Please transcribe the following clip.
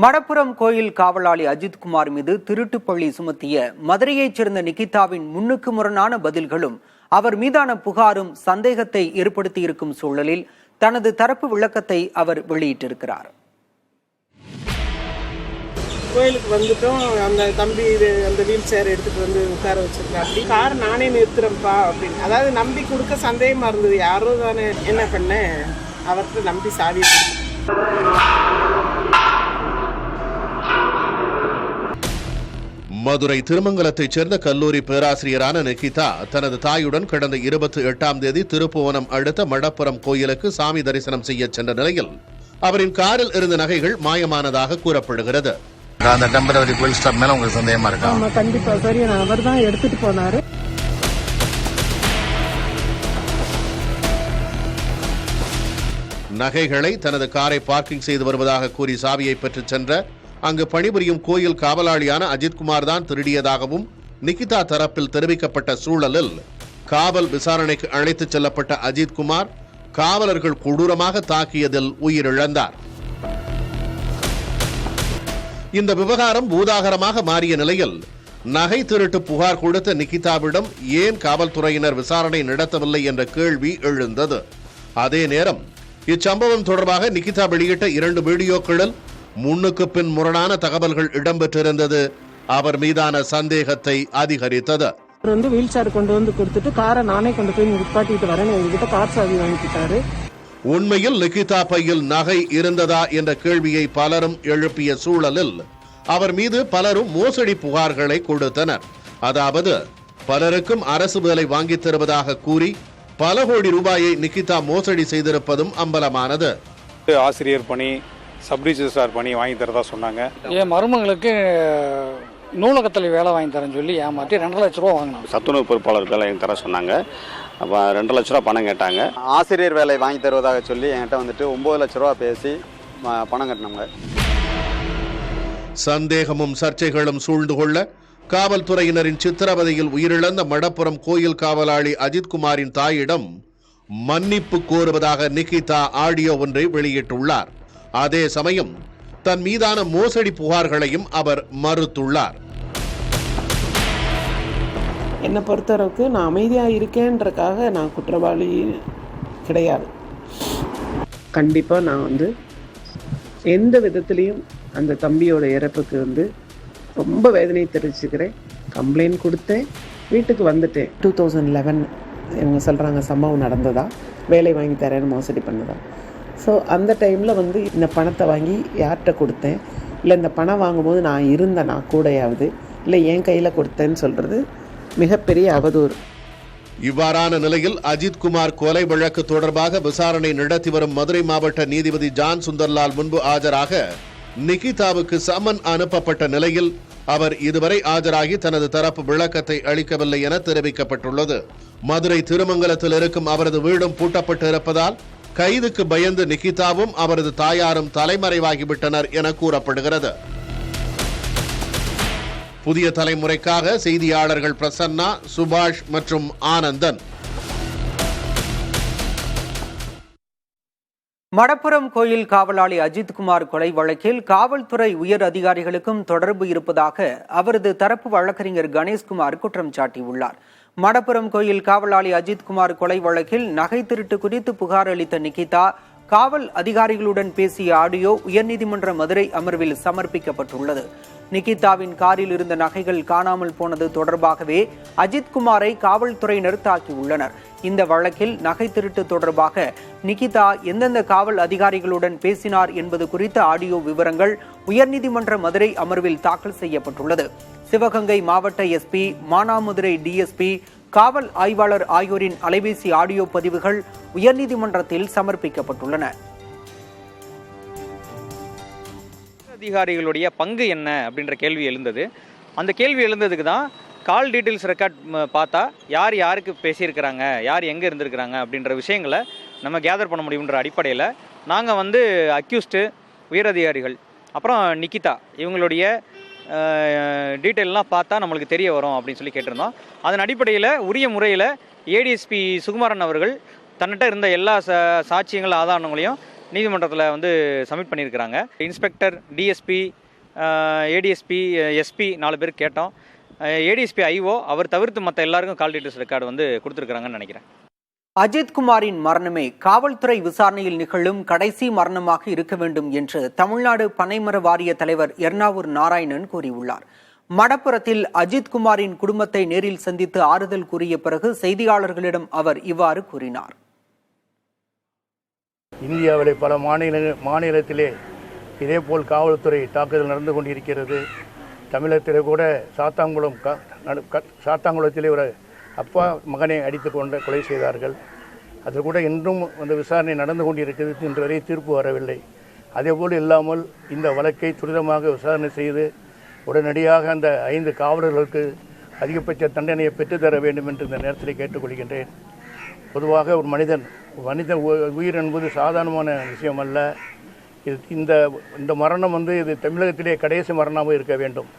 மடப்புரம் கோயில் காவலாளி அஜித்குமார் மீது திருட்டு பழி சுமத்திய மதுரையைச் சேர்ந்த நிகிதாவின் முன்னுக்கு முரணான பதில்களும் அவர் மீதான புகாரும் சந்தேகத்தை ஏற்படுத்தியிருக்கும் சூழலில் தனது தரப்பு விளக்கத்தை அவர் வெளியிட்டிருக்கிறார். கோயிலுக்கு வந்துட்டோம், அந்த தம்பி அந்த வீல் சேர் எடுத்துட்டு வந்து உட்கார வச்சிருக்கா. அப்படி கார் நானே நிறுத்துறேன்ப்பா அப்படின்னு, அதாவது நம்பி கொடுக்க சந்தேகமா இருந்தது. யாரோ தானே என்ன பண்ணேன், அவர்கிட்ட நம்பி சாவி. மதுரை திருமங்கலத்தைச் சேர்ந்த கல்லூரி பேராசிரியரான நிகிதா தனது தாயுடன் கடந்த 28ஆம் தேதி திருப்புவனம் அடுத்த மடப்புரம் கோயிலுக்கு சாமி தரிசனம் செய்ய சென்ற நிலையில் அவரின் காரில் இருந்த நகைகள் மாயமானதாக கூறப்படுகிறது. அந்த டெம்பரரி கோயில் ஸ்டாப் மேல உங்களுக்கு சந்தேகமா இருக்கா? ஆமா, கண்டிப்பா. சரி, அவர் தான் எடுத்துட்டு போனாரு. நகைகளை தனது காரை பார்க்கிங் செய்து வருவதாக கூறி சாவியை பெற்றுச் சென்ற அங்கு பணிபுரியும் கோயில் காவலாளியான அஜித்குமார் தான் திருடியதாகவும் நிகிதா தரப்பில் தெரிவிக்கப்பட்ட சூழலில் காவல் விசாரணைக்கு அழைத்துச் செல்லப்பட்ட அஜித்குமார் காவலர்கள் கொடூரமாக தாக்கியதில் உயிரிழந்தார். இந்த விவகாரம் பூதாகரமாக மாறிய நிலையில் நகை திருட்டு புகார் கொடுத்த நிகிதாவிடம் ஏன் காவல்துறையினர் விசாரணை நடத்தவில்லை என்ற கேள்வி எழுந்தது. அதே நேரம் இச்சம்பவம் தொடர்பாக நிகிதா வெளியிட்ட 2 வீடியோக்களில் முன்னுக்கு பின் முரணான தகவல்கள் இடம்பெற்றிருந்தது அவர் மீதான சந்தேகத்தை அதிகரித்தது. வீல் சேர் கொண்டு வந்து கொடுத்துட்டு காரை நானே கொண்டு போய் நிப்பாட்டிட்டு வரேன், எங்ககிட்ட கார் சாவி வாங்கிட்டாரு. உண்மையில் நிகிதா பையில் நகை இருந்ததா என்ற கேள்வியை பலரும் எழுப்பிய சூழலில் அவர் மீது பலரும் மோசடி புகார்களை கொடுத்தனர். அதாவது பலருக்கும் அரசு வேலை வாங்கித் தருவதாக கூறி பல கோடி ரூபாயை நிகிதா மோசடி செய்திருப்பதும் அம்பலமானது. ஆசிரியர் பணி, சப் ரிஜிஸ்ட்ரார் பணி வாங்கி தரதா சொன்னாங்க. என் மருமகளுக்கு நூலகத்தில் வேலை வாங்கி தரேன்னு சொல்லி ஏமாற்றி 2 லட்ச ரூபா வாங்கினாங்க. சத்துணவு பொறுப்பாளர் வேலை வாங்கி தர சொன்னாங்க. அப்போ 2 லட்ச ரூபா பணம் கேட்டாங்க. ஆசிரியர் வேலை வாங்கி தருவதாக சொல்லி என்கிட்ட வந்துட்டு 9 லட்ச ரூபா பேசி பணம் கட்டினாங்க. சந்தேகமும் சர்ச்சைகளும் சூழ்ந்து கொள்ள காவல்துறையினரின் சித்திரவதையில் உயிரிழந்த மடப்புரம் கோயில் காவலாளி அஜித்குமாரின் தாயிடம் மன்னிப்பு கோருவதாக நிகிதா ஆடியோ ஒன்றை வெளியிட்டுள்ளார். அதே சமயம் தன் மீதான மோசடி புகார்களையும் அவர் மறுத்துள்ளார். என்னை பொறுத்தளவுக்கு நான் அமைதியாக இருக்கேன்றக்காக நான் குற்றவாளி கிடையாது. கண்டிப்பாக நான் எந்த விதத்துலேயும் அந்த தம்பியோட இறப்புக்கு ரொம்ப வேதனை தெரிவிச்சுக்கிறேன். கம்ப்ளைண்ட் கொடுத்தேன், வீட்டுக்கு வந்துட்டேன். 2011 இவங்க சொல்கிறாங்க சம்பவம் நடந்ததா, வேலை வாங்கி தரேன்னு மோசடி பண்ணதா. ஸோ அந்த டைமில் இந்த பணத்தை வாங்கி யார்கிட்ட கொடுத்தேன், இல்லை இந்த பணம் வாங்கும்போது நான் இருந்தேன் நான் கூடையாவது, இல்லை என் கையில் கொடுத்தேன்னு சொல்கிறது மிகப்பெரிய அவதூறு. இவ்வாறான நிலையில் அஜித்குமார் கொலை வழக்கு தொடர்பாக விசாரணை நடத்தி வரும் மதுரை மாவட்ட நீதிபதி ஜான் சுந்தர்லால் முன்பு ஆஜராக நிகிதாவுக்கு சம்மன் அனுப்பப்பட்ட நிலையில் அவர் இதுவரை ஆஜராகி தனது தரப்பு விளக்கத்தை அளிக்கவில்லை என தெரிவிக்கப்பட்டுள்ளது. மதுரை திருமங்கலத்தில் இருக்கும் அவரது வீடும் பூட்டப்பட்டு இருப்பதால் கைதுக்கு பயந்து நிகிதாவும் அவரது தாயாரும் தலைமறைவாகிவிட்டனர் என கூறப்படுகிறது. புதிய தலைமுறைக்காக செய்தியாளர்கள் பிரசன்னா, சுபாஷ் மற்றும் ஆனந்தன். மடப்புரம் கோயில் காவலாளி அஜித்குமார் கொலை வழக்கில் காவல்துறை உயர் அதிகாரிகளுக்கும் தொடர்பு இருப்பதாக அவரது தரப்பு வழக்கறிஞர் கணேஷ்குமார் குற்றம் சாட்டியுள்ளார். மடப்புரம் கோயில் காவலாளி அஜித்குமார் கொலை வழக்கில் நகை திருட்டு குறித்து புகார் அளித்த நிகிதா காவல் அதிகாரிகளுடன் பேசிய ஆடியோ உயர்நீதிமன்ற மதுரை அமர்வில் சமர்ப்பிக்கப்பட்டுள்ளது. நிகிதாவின் காரில் இருந்த நகைகள் காணாமல் போனது தொடர்பாகவே அஜித்குமாரை காவல்துறையினர் தாக்கியுள்ளனர். இந்த வழக்கில் நகை திருட்டு தொடர்பாக நிகிதா எந்தெந்த காவல் அதிகாரிகளுடன் பேசினார் என்பது குறித்த ஆடியோ விவரங்கள் உயர்நீதிமன்ற மதுரை அமர்வில் தாக்கல் செய்யப்பட்டுள்ளது. சிவகங்கை மாவட்ட எஸ்பி, மானாமதுரை டிஎஸ்பி, காவல் ஆய்வாளர் ஆகியோரின் அலைபேசி ஆடியோ பதிவுகள் உயர்நீதிமன்றத்தில் சமர்ப்பிக்கப்பட்டுள்ளன. அதிகாரிகளுடைய பங்கு என்ன அப்படின்ற கேள்வி எழுந்தது. அந்த கேள்வி எழுந்ததுக்கு தான் கால் டீட்டெயில்ஸ் ரெக்கார்ட் பார்த்தா யார் யாருக்கு பேசியிருக்கிறாங்க, யார் எங்கே இருந்திருக்கிறாங்க அப்படின்ற விஷயங்களை நம்ம கேதர் பண்ண முடியுன்ற அடிப்படையில் நாங்கள் அக்யூஸ்டு, உயரதிகாரிகள், அப்புறம் நிகிதா இவங்களுடைய டீட்டெயிலெலாம் பார்த்தா நம்மளுக்கு தெரிய வரும் அப்படின்னு சொல்லி கேட்டிருந்தோம். அதன் அடிப்படையில் உரிய முறையில் ஏடிஎஸ்பி சுகுமாரன் அவர்கள் தன்னிட்ட இருந்த எல்லா சாட்சியங்கள் ஆதாரங்களையும் நீதிமன்றத்தில் வந்து சப்மிட் பண்ணியிருக்கிறாங்க. இன்ஸ்பெக்டர், டிஎஸ்பி, ஏடிஎஸ்பி, எஸ்பி 4 பேர் கேட்டோம். ஏடிஎஸ்பி ஐஓ அவர் தவிர்த்து மற்ற எல்லாருக்கும் கால் டீட்டெயில்ஸ் ரெக்கார்டு வந்து கொடுத்துருக்குறாங்கன்னு நினைக்கிறேன். அஜித்குமாரின் மரணமே காவல்துறை விசாரணையில் நிகழும் கடைசி மரணமாக இருக்க வேண்டும் என்று தமிழ்நாடு பனைமர வாரிய தலைவர் எர்ணாவூர் நாராயணன் கூறியுள்ளார். மடப்புரத்தில் அஜித்குமாரின் குடும்பத்தை நேரில் சந்தித்து ஆறுதல் கூறிய பிறகு செய்தியாளர்களிடம் அவர் இவ்வாறு கூறினார். இந்தியாவிலே பல மாநிலத்திலே இதேபோல் காவல்துறை தாக்குதல் நடந்து கொண்டிருக்கிறது. தமிழகத்திலே கூட சாத்தாங்குளத்திலே ஒரு அப்பா மகனை அடித்து கொலை செய்தார்கள். அது கூட இன்றும் அந்த விசாரணை நடந்து கொண்டிருக்கிறது. இன்று வரை தீர்ப்பு வரவில்லை. அதேபோல் இல்லாமல் இந்த வழக்கை துரிதமாக விசாரணை செய்து உடனடியாக அந்த 5 காவலர்களுக்கு அதிகபட்ச தண்டனையை பெற்றுத்தர வேண்டும் என்று இந்த நேரத்தில் கேட்டுக்கொள்கின்றேன். பொதுவாக ஒரு மனித உயிர் என்பது சாதாரணமான விஷயம் அல்ல. இந்த மரணம் வந்து இது தமிழகத்திலே கடைசி மரணமாக இருக்க வேண்டும்.